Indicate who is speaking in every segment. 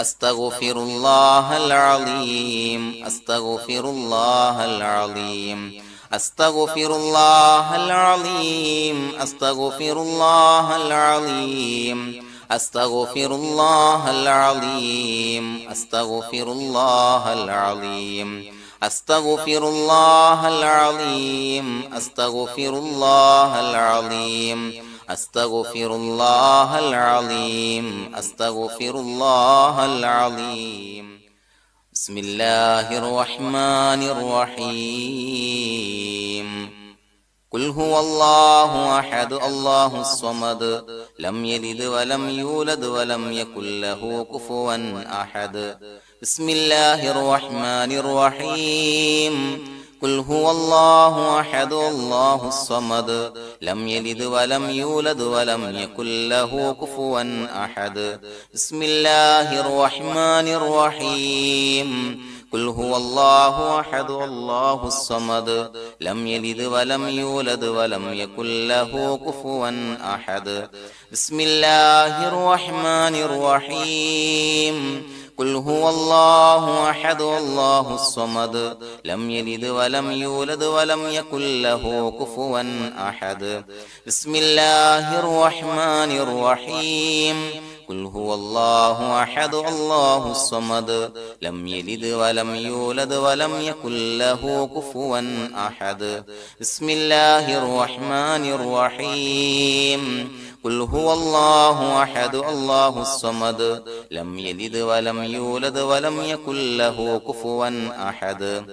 Speaker 1: أستغفر الله العظيم أستغفر الله العظيم أستغفر الله العظيم أستغفر الله العظيم أستغفر الله العظيم أستغفر الله العظيم أستغفر الله العظيم أستغفر الله العظيم أستغفر الله العظيم أستغفر الله العظيم بسم الله الرحمن الرحيم قل هو الله أحد الله الصمد لم يلد ولم يولد ولم يكن له كفوا أحد بسم الله الرحمن الرحيم قل هو الله أحد الله الصمد لم يلد ولم يولد ولم يكن له كفوا أحد بسم الله الرحمن الرحيم قل هو الله أحد الله الصمد لم يلد ولم يولد ولم يكن له كفوا أحد بسم الله الرحمن الرحيم قل هو الله أحد الله الصمد لم يلد ولم يولد ولم يكن له كفوا أحد بسم الله الرحمن الرحيم قل هو الله أحد الله الصمد لم يلد ولم يولد ولم يكن له كفوا أحد بسم الله الرحمن الرحيم قل هو الله أحد الله الصمد لم يلد ولم يولد ولم يكن له كفوا أحد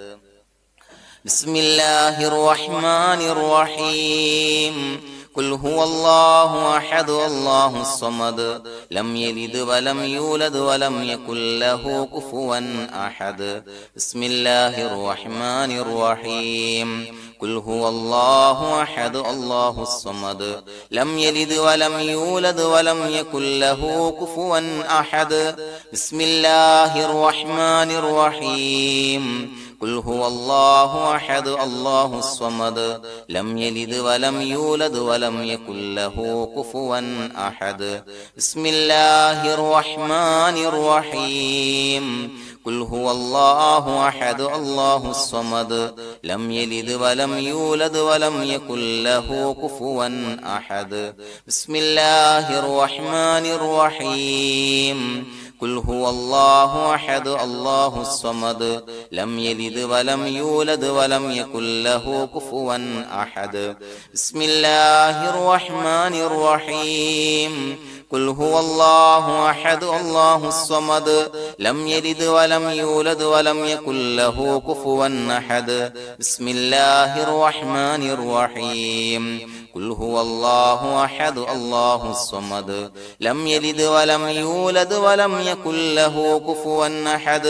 Speaker 1: بسم الله الرحمن الرحيم قل هو الله أحد الله الصمد لم يلد ولم يولد ولم يكن له كفوا أحد بسم الله الرحمن الرحيم قل هو الله أحد الله الصمد لم يلد ولم يولد ولم يكن له كفوا أحد بسم الله الرحمن الرحيم قل هو الله أحد الله الصمد لم يلد ولم يولد ولم يكن له كفوا أحد بسم الله الرحمن الرحيم قل هو الله أحد الله الصمد لم يلد ولم يولد ولم يكن له كفوا أحد بسم الله الرحمن الرحيم قل هو الله أحد الله الصمد لم يلد ولم يولد ولم يكن له كفوا أحد بسم الله الرحمن الرحيم قل هو الله أحد الله الصمد لم يلد ولم يولد ولم يكن له كفوا أحد بسم الله الرحمن الرحيم قل هو الله أحد الله الصمد لم يلد ولم يولد ولم يكن له كفوا أحد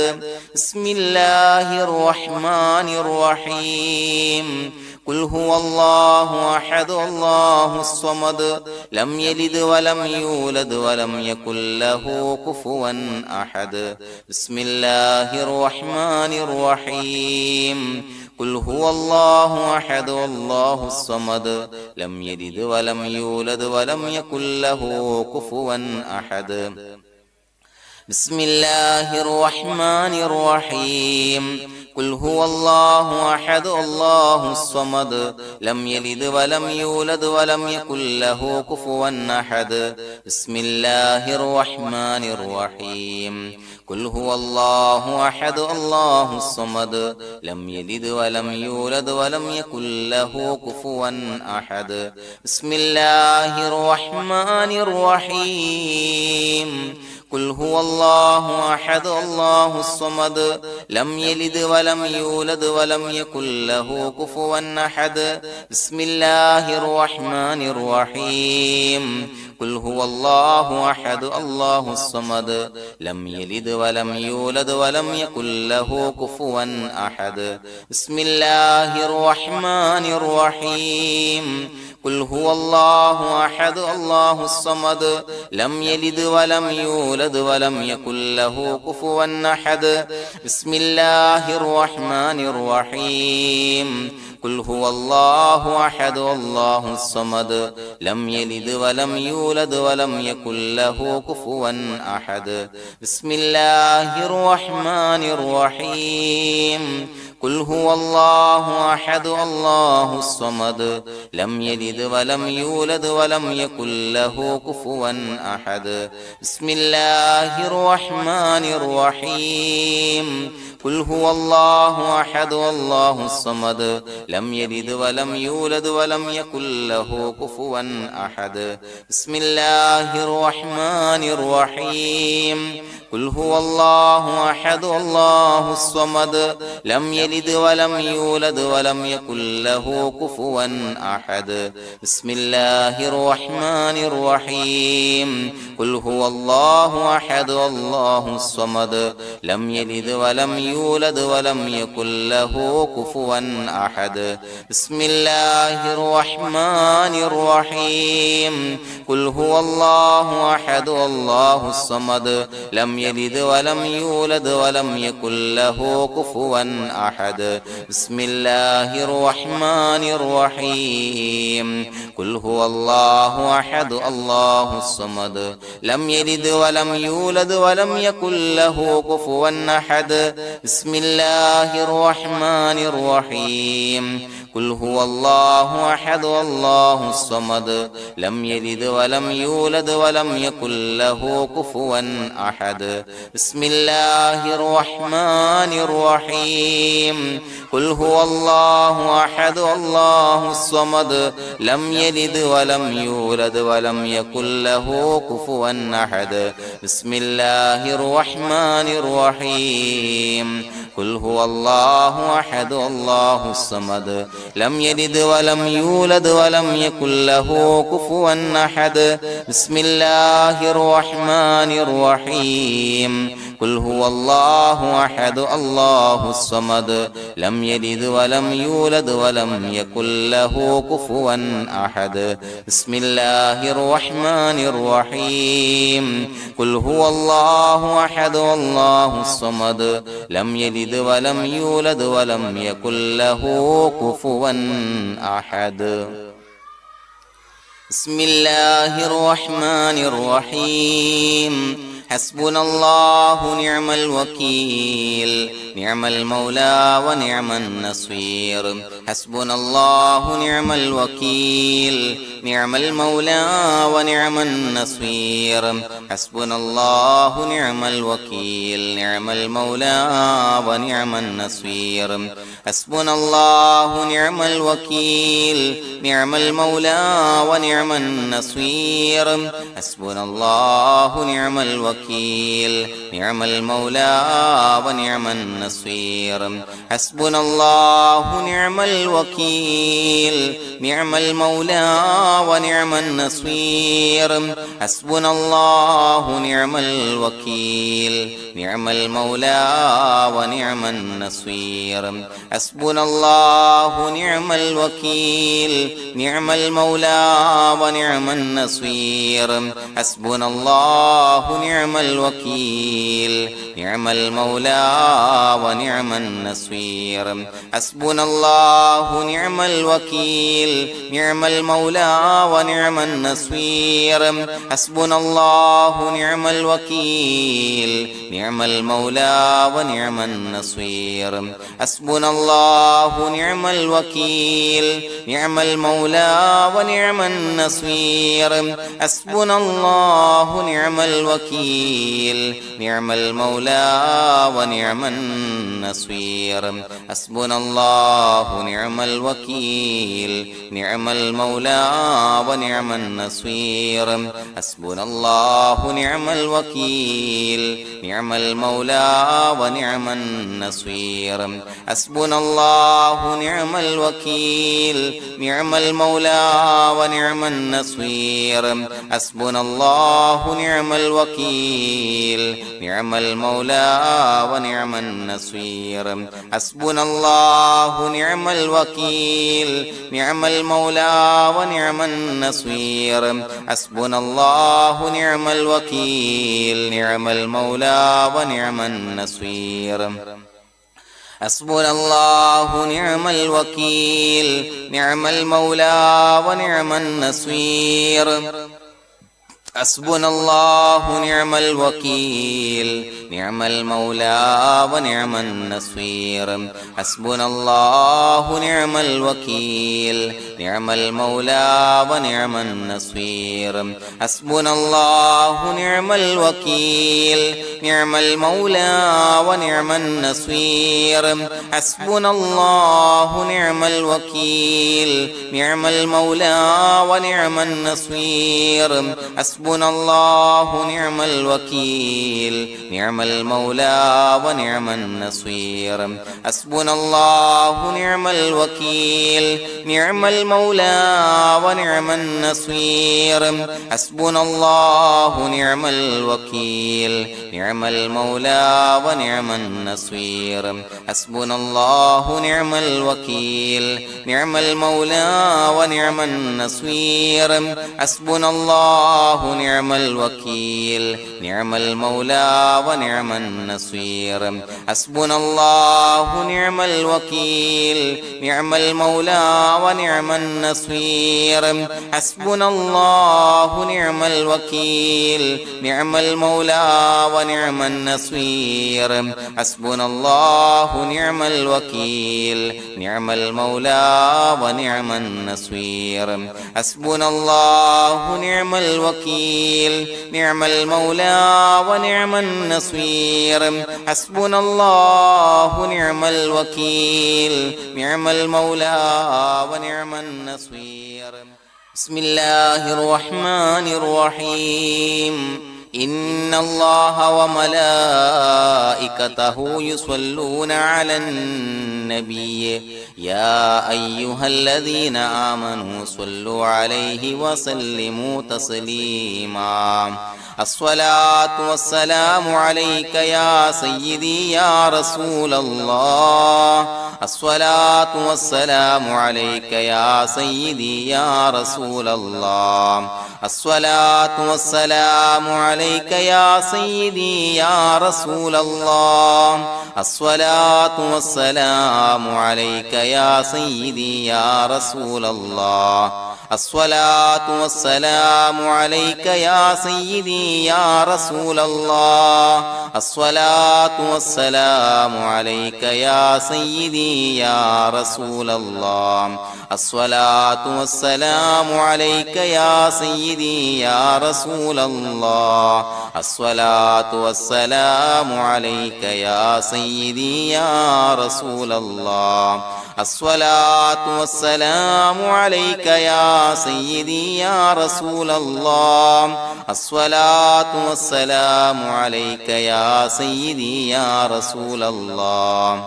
Speaker 1: بسم الله الرحمن الرحيم قل هو الله أحد الله الصمد لم يلد ولم يولد ولم يكن له كفوا أحد بسم الله الرحمن الرحيم قل هو الله أحد الله الصمد لم يلد ولم يولد ولم يكن له كفوا أحد بسم الله الرحمن الرحيم قل هو الله أحد الله الصمد لم يلد ولم يولد ولم يكن له كفوا أحد بسم الله الرحمن الرحيم قل هو الله أحد الله الصمد لم يلد ولم يولد ولم يكن له كفوا أحد بسم الله الرحمن الرحيم قل هو الله أحد الله الصمد لم يلد ولم يولد ولم يكن له كفوا أحد بسم الله الرحمن الرحيم قل هو الله أحد الله الصمد لم يلد ولم يولد ولم يكن له كفوا أحد بسم الله الرحمن الرحيم قل هو الله أحد الله الصمد لم يلد ولم يولد ولم يكن له كفوا أحد بسم الله الرحمن الرحيم ഖുൽ ഹുവല്ലാഹു അഹദ് അല്ലാഹു സ്വമദ് ലം യലിദ് വലം യൂലദ് വലം യകുൽ ലഹു കുഫുവൻ അഹദ് ബിസ്മില്ലാഹിർ റഹ്മാനിർ റഹീം ഖുൽ ഹുവല്ലാഹു അഹദ് അല്ലാഹു സ്വമദ് ലം യലിദ് വലം യൂലദ് വലം യകുൽ ലഹു കുഫുവൻ അഹദ് ബിസ്മില്ലാഹിർ റഹ്മാനിർ റഹീം ഖുൽ ഹുവല്ലാഹു അഹദ് അല്ലാഹു സ്വമദ് ലം യലിദ് വലം യൂലദ് വലം യകുൽ ലഹു കുഫുവൻ അഹദ് ബിസ്മില്ലാഹിർ റഹ്മാനിർ റഹീം ഖുൽ ഹുവല്ലാഹു അഹദ് അല്ലാഹു സ്വമദ് ലം യലിദ് വലം യൂലദ് വലം യകുൽ ലഹു കുഫുവൻ അഹദ് ബിസ്മില്ലാഹിർ റഹ്മാനിർ റഹീം ഖുൽ ഹുവല്ലാഹു അഹദ് അല്ലാഹു സ്വമദ് ലം യലിദ് വലം യൂലദ് വലം യകുൽ ലഹു കുഫുവൻ അഹദ് ബിസ്മില്ലാഹിർ റഹ്മാനിർ റഹീം ഖുൽ ഹുവല്ലാഹു അഹദ് അല്ലാഹു സ്വമദ് ലം യലിദ് വലം യൂലദ് വലം യകുൽ ലഹു കുഫുവൻ അഹദ് ബിസ്മില്ലാഹിർ റഹ്മാനിർ റഹീം ഖുൽ ഹുവല്ലാഹു അഹദ് അല്ലാഹു സ്വമദ് ലം യലിദ് വലം യൂലദ് വലം യകുൽ ലഹു കുഫുവൻ അഹദ് ബിസ്മില്ലാഹിർ റഹ്മാനിർ റഹീം ഖുൽ ഹുവല്ലാഹു അഹദ് അല്ലാഹു സ്വമദ് ലം യലിദ് വലം യൂലദ് വലം യകുൽ ലഹു കുഫുവൻ അഹദ് ബിസ്മില്ലാഹിർ റഹ്മാനിർ റഹീം ഖുൽ ഹുവല്ലാഹു അഹദ് അല്ലാഹു സ്വമദ് ലം യലിദ് വലം യൂലദ് വലം യകുൽ ലഹു കുഫുവൻ അഹദ് ബിസ്മില്ലാഹിർ റഹ്മാനിർ റഹീം ഖുൽ ഹുവല്ലാഹു അഹദ് അല്ലാഹു സ്വമദ് ലം യലിദ് വലം യൂലദ് വലം യകുൽ ലഹു കുഫുവൻ അഹദ് ബിസ്മില്ലാഹിർ റഹ്മാനിർ റഹീം ഖുൽ ഹുവല്ലാഹു അഹദ് അല്ലാഹു സ്വമദ് ലം യലിദ് വലം യൂലദ് വലം യകുൽ ലഹു കുഫുവൻ അഹദ് ബിസ്മില്ലാഹിർ റഹ്മാനിർ റഹീം ഖുൽ ഹുവല്ലാഹു അഹദ് അല്ലാഹു സ്വമദ് ലം യലിദ് വലം യൂലദ് വലം യകുൽ ലഹു കുഫുവൻ അഹദ് ബിസ്മില്ലാഹിർ റഹ്മാനിർ റഹീം حسبنا الله نعم الوكيل نعم المولى ونعم النصير حسبنا الله نعم الوكيل نعم المولى ونعم النصير حسبنا الله نعم الوكيل نعم المولى ونعم النصير حسبنا الله نعم الوكيل نعم المولى ونعم النصير حسبنا الله نعم الوكيل نعم المولى ونعم النصير حسبنا الله نعم الوكيل نعم المولى ونعم النصير حسبنا الله نعم الوكيل نعم المولى ونعم النصير حسبنا الله نعم الوكيل نعم المولى ونعم النصير حسبنا الله نعم الوكيل نعم المولى ونعم النصير حسبنا الله نعم الوكيل نعم المولى ونعم النصير حسبنا الله نعم الوكيل نعم المولى ونعم النصير حسبنا الله نعم الوكيل نعم المولى ونعم النصير حسبنا الله نعم الوكيل نعم المولى ونعم النصير حسبنا الله نعم الوكيل نعم المولى ونعم النصير حسبنا الله نعم الوكيل نعم المولى ونعم النصير حسبنا الله نعم الوكيل نعم المولى ونعم النصير حسبنا الله نعم الوكيل نعم المولى ونعم النصير حسبنا الله نعم الوكيل نعم المولى ونعم النصير حسبنا الله نعم الوكيل نعم المولى ونعم النصير حسبنا الله نعم الوكيل نعم المولى ونعم النصير حسبنا الله نعم الوكيل نعم المولى ونعم النصير حسبنا الله نعم الوكيل نعم المولى ونعم النصير حسبنا الله نعم الوكيل نعم المولى ونعم النصير حسبنا الله نعم الوكيل نعم المولى ونعم النصير حسبنا الله نعم الوكيل نعم المولى ونعم النصير حسبنا الله نعم الوكيل نعم المولى ونعم النصير حسبنا الله نعم الوكيل نعم المولى ونعم النصير حسبنا الله نعم الوكيل نعم المولى ونعم النصير حسبنا الله نعم الوكيل نعم المولى ونعم النصير حسبنا الله نعم الوكيل نعم المولى ونعم النصير حسبنا الله نعم الوكيل نعم المولى ونعم النصير حسبنا الله نعم الوكيل نعم المولى ونعم النصير حسبنا الله نعم الوكيل نعم المولى ونعم النصير حسبنا الله نعم الوكيل نعم المولى ونعم النصير بسم الله الرحمن الرحيم إن الله وملائكته يصلون على النبي يا أيها الذين آمنوا صلوا عليه وسلموا تسليما الصلاة والسلام عليك يا سيدي يا رسول الله الصلاة والسلام عليك يا سيدي يا رسول الله الصلاة والسلام عليك يا سيدي يا رسول الله الصلاة والسلام عليك يا سيدي يا رسول الله الصلاة والسلام عليك يا سيدي يا رسول الله الصلاة والسلام عليك يا سيدي يا رسول الله الصلاة والسلام عليك يا سيدي يا رسول الله الصلاة والسلام عليك يا سيدي يا رسول الله الصلاة والسلام عليك يا سيدي يا رسول الله الصلاة والسلام عليك يا سيدي يا رسول الله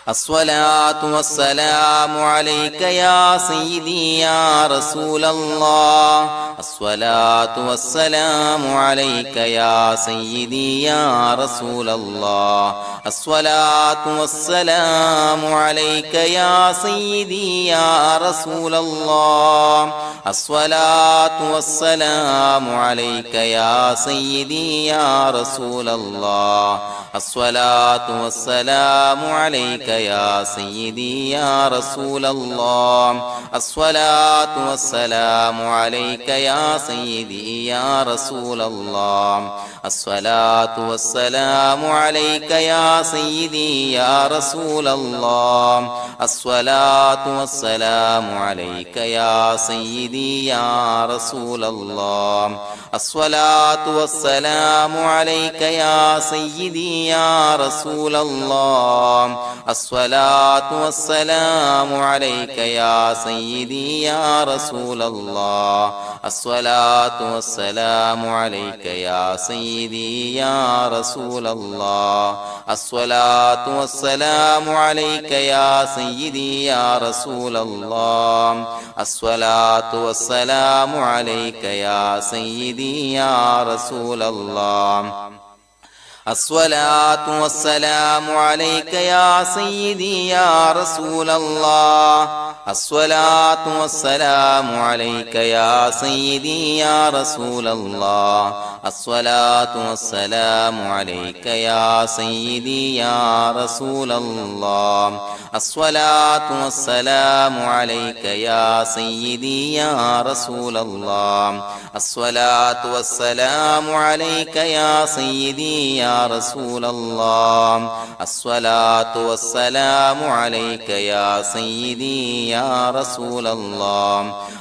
Speaker 1: الصلاة والسلام عليك يا سيدي يا رسول الله الصلاة والسلام عليك يا سيدي يا رسول الله الصلاة والسلام عليك يا سيدي يا رسول الله الصلاة والسلام عليك يا سيدي يا رسول الله الصلاة والسلام عليك يا سيدي يا رسول الله الصلاة والسلام عليك يا سيدي يا رسول الله الصلاة والسلام عليك يا سيدي يا رسول الله الصلاة والسلام عليك يا سيدي يا رسول الله الصلاة والسلام عليك يا سيدي يا رسول الله الصلاة والسلام عليك يا سيدي يا رسول الله الصلاة والسلام عليك يا سيدي يا رسول الله الصلاة والسلام عليك يا سيدي يا رسول الله الصلاة والسلام عليك يا سيدي يا رسول الله الصلاة والسلام عليك يا سيدي يا رسول الله. الصلاة والسلام عليك يا سيدي يا رسول الله. الصلاة والسلام عليك يا سيدي يا رسول الله. الصلاة والسلام عليك يا سيدي يا رسول الله. الصلاة والسلام عليك يا سيدي يا رسول الله. الصلاة والسلام عليك يا سيدي يا رسول الله.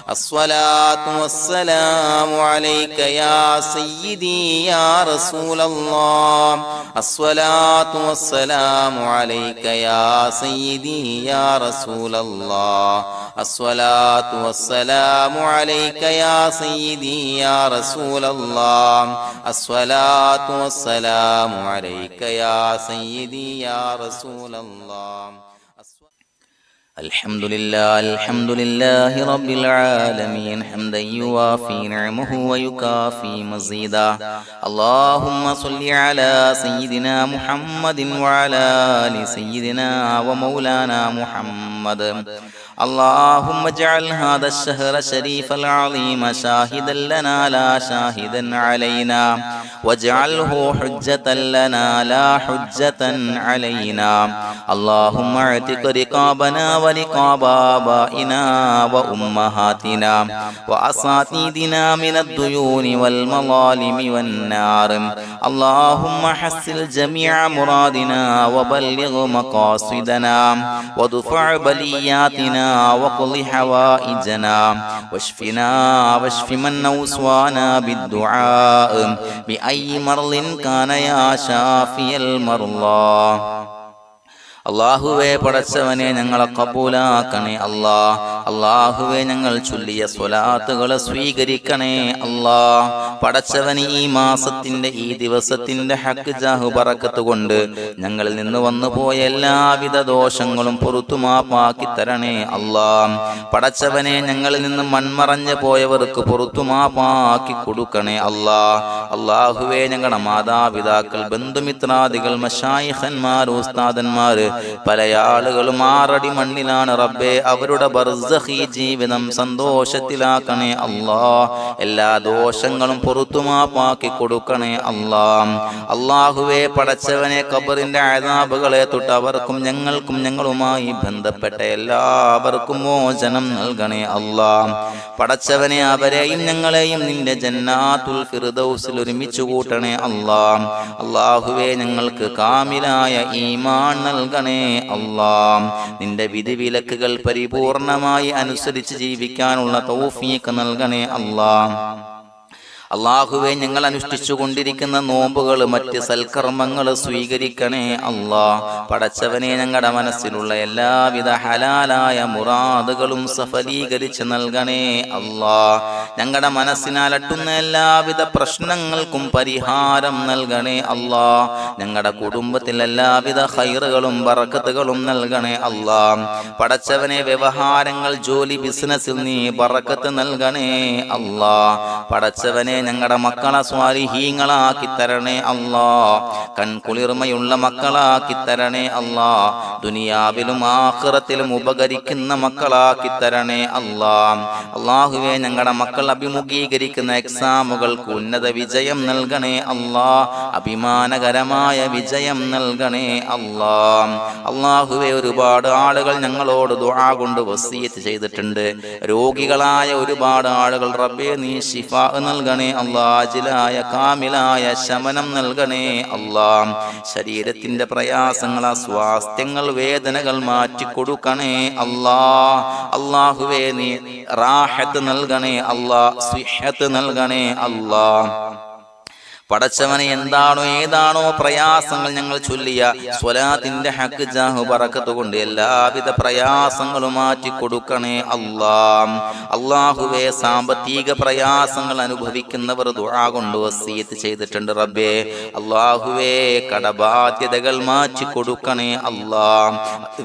Speaker 1: الصلاة والسلام عليك يا سيدي يا رسول الله. الصلاة والسلام عليك يا سيدي يا رسول الله. الصلاة والسلام عليك يا سيدي يا رسول الله. الصلاة والسلام عليك يا سيدي يا رسول الله. الحمد لله رب العالمين حمدا يوافي نعمه ويكافي مزيدا. اللهم صل على سيدنا محمد وعلى آل سيدنا ومولانا محمد. اللهم اجعل هذا الشهر الشريف العظيم شاهدا لنا لا شاهدا علينا، واجعله حجة لنا لا حجة علينا. اللهم اعتق رقابنا ورقاب آبائنا وأمهاتنا وأساتذتنا من الديون والمظالم والنار. اللهم حسن جميع مرادنا وبلغ مقاصدنا وادفع بلياتنا وقض حوائجنا واشفنا واشف من أوصانا بالدعاء بأي مرض كان يا شافي المرضى. അള്ളാഹുവേ പടച്ചവനെ ഞങ്ങളെ കബൂലാക്കണേ അല്ലാ. അള്ളാഹുവേ ഞങ്ങൾ ചൊല്ലിയ സ്വലാത്തുകളെ സ്വീകരിക്കണേ അല്ലാ. പടച്ചവന് ഈ മാസത്തിന്റെ ഈ ദിവസത്തിന്റെ ഹക്ക് ജാഹു ബറക്കത്ത് കൊണ്ട് ഞങ്ങളിൽ നിന്ന് വന്നു പോയ എല്ലാവിധ ദോഷങ്ങളും പുറത്തു മാപ്പാക്കി തരണേ അല്ലാ. പടച്ചവനെ ഞങ്ങളിൽ നിന്ന് മൺമറഞ്ഞു പോയവർക്ക് പുറത്തു മാപ്പാക്കി കൊടുക്കണേ അല്ലാ. അള്ളാഹുവേ ഞങ്ങളുടെ മാതാപിതാക്കൾ, ബന്ധുമിത്രാദികൾ, മശായിഖന്മാർ, ഉസ്താദന്മാര്, പല ആളുകളും 6 അടി മണ്ണിലാണ് റബ്ബേ. അവരുടെ ബർസഖി ജീവിതം സന്തോഷത്തിലാക്കണേ അല്ലാ. എല്ലാ ദോഷങ്ങളും പുറത്തുമാപ്പാക്കി കൊടുക്കണേ അല്ലാ. അല്ലാഹുവേ പടച്ചവനെ ഖബറിന്റെ അദാബുകളെ തൊട്ട് അവർക്കും ഞങ്ങൾക്കും ഞങ്ങളുമായി ബന്ധപ്പെട്ട എല്ലാവർക്കും മോചനം നൽകണേ അല്ലാ. പടച്ചവനെ അവരെയും ഞങ്ങളെയും നിന്റെ ജന്നാത്തുൽ ഫിർദൗസിൽ ഒരുമിച്ച് കൂട്ടണേ അല്ലാ. അല്ലാഹുവേ ഞങ്ങൾക്ക് കാമിലായ ഈമാൻ നൽകണേ അല്ലാ. നിന്റെ വിധിവിലക്കുകൾ പരിപൂർണമായി അനുസരിച്ച് ജീവിക്കാനുള്ള തൗഫീഖ് നൽകണേ അല്ലാ. അള്ളാഹുവെ ഞങ്ങൾ അനുഷ്ഠിച്ചു കൊണ്ടിരിക്കുന്ന നോമ്പുകൾ, മറ്റ് സൽക്കർമ്മങ്ങൾ സ്വീകരിക്കണേ അല്ലാ. പടച്ചവനെ ഞങ്ങളുടെ മനസ്സിലുള്ള എല്ലാവിധ ഹലാലായ മുറാദുകളും സഫലീകരിച്ച് നൽകണേ അല്ലാ. ഞങ്ങളുടെ മനസ്സിനാലട്ടുന്ന എല്ലാവിധ പ്രശ്നങ്ങൾക്കും പരിഹാരം നൽകണേ അല്ലാ. ഞങ്ങളുടെ കുടുംബത്തിൽ എല്ലാവിധ ഖൈറുകളും ബറക്കത്തുകളും നൽകണേ അല്ലാ. പടച്ചവനെ വ്യവഹാരങ്ങൾ, ജോലി, ബിസിനസ്സിൽ നീ ബറക്കത്ത് നൽകണേ അല്ലാ. പടച്ചവനെ ഞങ്ങളുടെ മക്കളെ സ്വാലിഹീങ്ങളാക്കി തരണേ അല്ലാ. കൺകുളിർമയുള്ള മക്കളാക്കി തരണേ അല്ലാ. ദുനിയാവിലും ആഖിറത്തിലും ഉപകരിക്കുന്ന മക്കളാക്കി തരണേ അല്ലാ. അല്ലാഹുവേ ഞങ്ങളുടെ മക്കൾ അഭിമുഖീകരിക്കുന്ന എക്സാമുകൾക്ക് ഉന്നത വിജയം നൽകണേ അല്ലാ. അഭിമാനകരമായ വിജയം നൽകണേ അല്ലാ. അല്ലാഹുവേ ഒരുപാട് ആളുകൾ ഞങ്ങളോട് ദുആ കൊണ്ട് വസിയത്ത് ചെയ്തിട്ടുണ്ട്. രോഗികളായ ഒരുപാട് ആളുകൾ റബ്ബേ നീ ശിഫാ നൽകണേ അല്ലാ. അജിലായ കാമിലായ ശമനം നൽകണേ അല്ലാ. ശരീരത്തിന്റെ പ്രയാസങ്ങൾ, അസ്വാസ്ഥ്യങ്ങൾ, വേദനകൾ മാറ്റിക്കൊടുക്കണേ അല്ലാ. അല്ലാഹുവേ നീ റാഹത്ത് നൽകണേ അല്ലാ. സിഹത്ത് നൽകണേ അല്ലാ. പടച്ചവനെ എന്താണോ ഏതാണോ പ്രയാസങ്ങൾ ഞങ്ങൾ ചൊല്ലിയ സ്വലാത്തിന്റെ ഹക്ക് ജാഹു ബറക്കത്ത് കൊണ്ട് എല്ലാവിധ പ്രയാസങ്ങളും മാറ്റി കൊടുക്കണേ അല്ലാ. അല്ലാഹുവേ സാമ്പത്തിക പ്രയാസങ്ങൾ അനുഭവിക്കുന്നവർ ദുആ കൊണ്ട് വസിയത്ത് ചെയ്തിട്ടുണ്ട് റബ്ബേ. അല്ലാഹുവേ കടബാധ്യതകൾ മാറ്റി കൊടുക്കണേ അല്ലാ.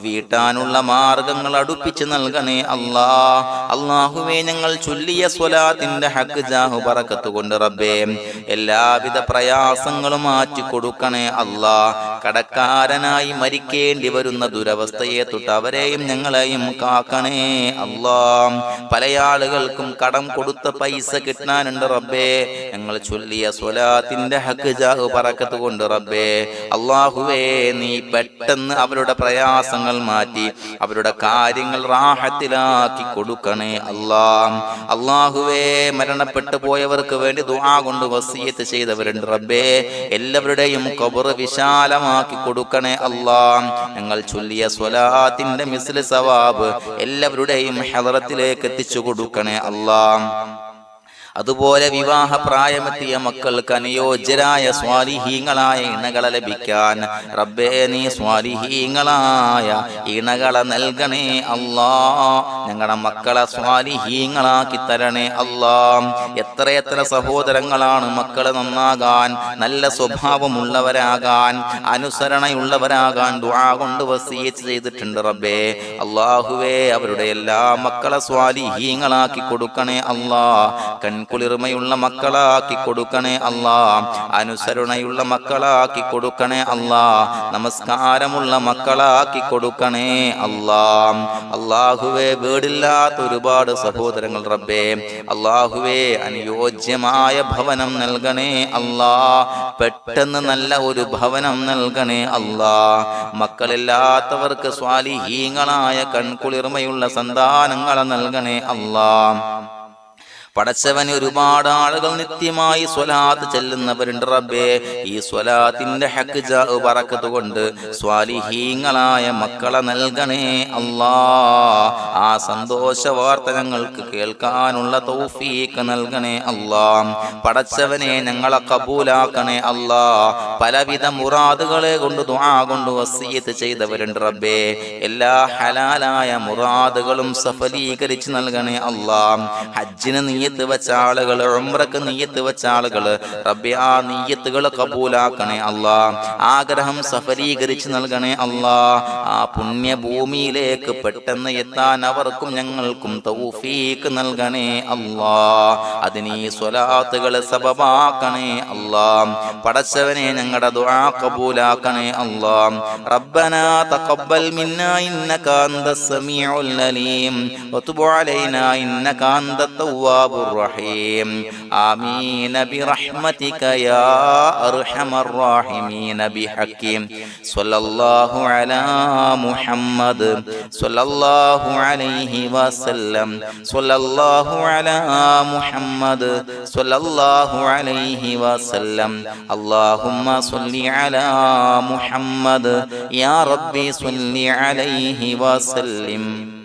Speaker 1: വീട്ടാനുള്ള മാർഗങ്ങൾ അടുപ്പിച്ച് നൽകണേ അല്ലാ. അല്ലാഹുവേ ഞങ്ങൾ ചൊല്ലിയ സ്വലാത്തിന്റെ ഹക്ക് ജാഹു ബറക്കത്ത് കൊണ്ട് റബ്ബേ എല്ലാവിധ എല്ലാവിധ പ്രയാസങ്ങളും മാറ്റി കൊടുക്കണേ അല്ലാ. കടക്കാരനായി മരിക്കേണ്ടി വരുന്ന ദുരവസ്ഥയെ തൊട്ട് അവരെയും ഞങ്ങളെയും കാക്കണേ അല്ലാ. പല ആളുകൾക്കും കടം കൊടുത്ത പൈസ കിട്ടാനുണ്ട് റബ്ബേ. ഞങ്ങൾ ചൊല്ലിയ സ്വലാത്തിന്റെ ഹഖ് ജാഹ് ബറക്കത്ത് കൊണ്ട് റബ്ബേ അല്ലാഹുവേ നീ പെട്ടെന്ന് അവരുടെ പ്രയാസങ്ങൾ മാറ്റി അവരുടെ കാര്യങ്ങൾ റാഹത്തിലാക്കി കൊടുക്കണേ അല്ലാ. അല്ലാഹുവേ മരണപ്പെട്ടു പോയവർക്ക് വേണ്ടി ദുആ കൊണ്ട് വസിയത്ത് ചെയ്തവരുണ്ട് റബ്ബേ. എല്ലാവരുടെയും ഖബർ വിശാലമാക്കി കൊടുക്കണേ അല്ലാ. ഞങ്ങൾ ചൊല്ലിയ സ്വലാത്തിന്റെ മിസ്ൽ സവാബ് എല്ലാവരുടെയും ഹളറത്തിലേക്ക് എത്തിച്ചു കൊടുക്കണേ അല്ലാ. അതുപോലെ വിവാഹ പ്രായമെത്തിയ മക്കൾക്ക് അനുയോജ്യരായ സ്വാലിഹീങ്ങളായ ഇണകളെ ലഭിക്കാൻ റബ്ബേ നീ സ്വാലിഹീങ്ങളായ ഇണകളെ നൽകണേ അല്ലാ. ഞങ്ങളുടെ മക്കളെ സ്വാലിഹീങ്ങളാക്കി തരണേ അല്ലാ. എത്രയെത്ര സഹോദരങ്ങളാണ് മക്കളെ നന്നാകാൻ, നല്ല സ്വഭാവമുള്ളവരാകാൻ, അനുസരണയുള്ളവരാകാൻ ദുആ കൊണ്ട് വസിയത്ത് ചെയ്തിട്ടുണ്ട് റബ്ബേ. അല്ലാഹുവേ അവരുടെ എല്ലാ മക്കളെ സ്വാലിഹീങ്ങളാക്കി കൊടുക്കണേ അല്ലാ. കുളിർമയുള്ള മക്കളാക്കി കൊടുക്കണേ അല്ലാ. അനുസരണയുള്ള മക്കളാക്കി കൊടുക്കണേ അല്ലാ. നമസ്കാരമുള്ള മക്കളാക്കി കൊടുക്കണേ അല്ലാ. അല്ലാഹുവേ വീടില്ലാത്ത ഒരുപാട് സഹോദരങ്ങൾ റബ്ബേ അല്ലാഹുവേ അനുയോജ്യമായ ഭവനം നൽകണേ അല്ലാ. പെട്ടെന്ന് നല്ല ഒരു ഭവനം നൽകണേ അല്ലാ. മക്കളില്ലാത്തവർക്ക് സ്വാലിഹീങ്ങളായ കൺകുളിർമയുള്ള സന്താനങ്ങളെ നൽകണേ അല്ലാ. പടച്ചവന് ഒരുപാട് ആളുകൾ നിത്യമായി സ്വലാത്ത് ചെല്ലുന്നവരുണ്ട് റബ്ബേ. ഈ സ്വലാത്തിന്റെ ഹഖ് ജാഹ് ബറക്കത്ത് കൊണ്ട് സ്വാലിഹീങ്ങളായ മക്കളെ നൽകണേ അല്ലാ. ആ സന്തോഷ വാർത്ത ഞങ്ങൾക്ക് കേൾക്കാനുള്ള തൗഫീഖ് നൽകണേ അല്ലാ. പടച്ചവനെ ഞങ്ങളെ കബൂലാക്കണേ അല്ലാ. പലവിധ മുറാദുകളെ കൊണ്ട് ദുആ കൊണ്ട് വസിയത്ത് ചെയ്തവരുണ്ട് റബ്ബേ. എല്ലാ ഹലാലായ മുറാദുകളും സഫലീകരിച്ച് നൽകണേ അല്ലാ. ഹജ്ജിന് നീയത്ത് വെച്ച ആളുകൾ, ഉംറക്ക് നീയത്ത് വെച്ച ആളുകൾ റബ്ബേ ആ നീയത്തുകൾ കബൂലാക്കണേ അല്ലാ. ആഗ്രഹം സഫലീകരിച്ച് നൽകണേ അല്ലാ. ആ പുണ്യഭൂമിയിലേക്ക് പെട്ടെന്ന് എത്താൻ അവർക്കും ഞങ്ങൾക്കും തൗഫീഖ് നൽകണേ അല്ലാ. അതിനീ സ്വലാത്തുകൾ സബബാക്കണേ അല്ലാ. പടച്ചവനെ ഞങ്ങളുടെ ദുആ കബൂലാക്കണേ അല്ലാ. റബ്ബനാ തഖബ്ബൽ മിന്നാ ഇന്നക അൻതസ് സമീഉൽ അലീം വതുബ് അലൈനാ ഇന്നക അൻതത് തവ്വാബുർ റഹീം. ആമീൻ ബിറഹ്മതിക യാ അർഹമർ റഹീമീൻ ബിഹഖിം സ്വല്ലല്ലാഹു അലാ മുഹമ്മദ് സ്വല്ലല്ലാഹു അലൈഹി വസല്ലം സ്വല്ലല്ലാഹു അലാ മുഹമ്മദ് സ്വല്ലല്ലാഹു അലൈഹി വസല്ലം. അല്ലാഹുമ്മ സ്വല്ലി അലാ മുഹമ്മദ് യാ റബ്ബി സ്വല്ലി അലൈഹി വസല്ലം.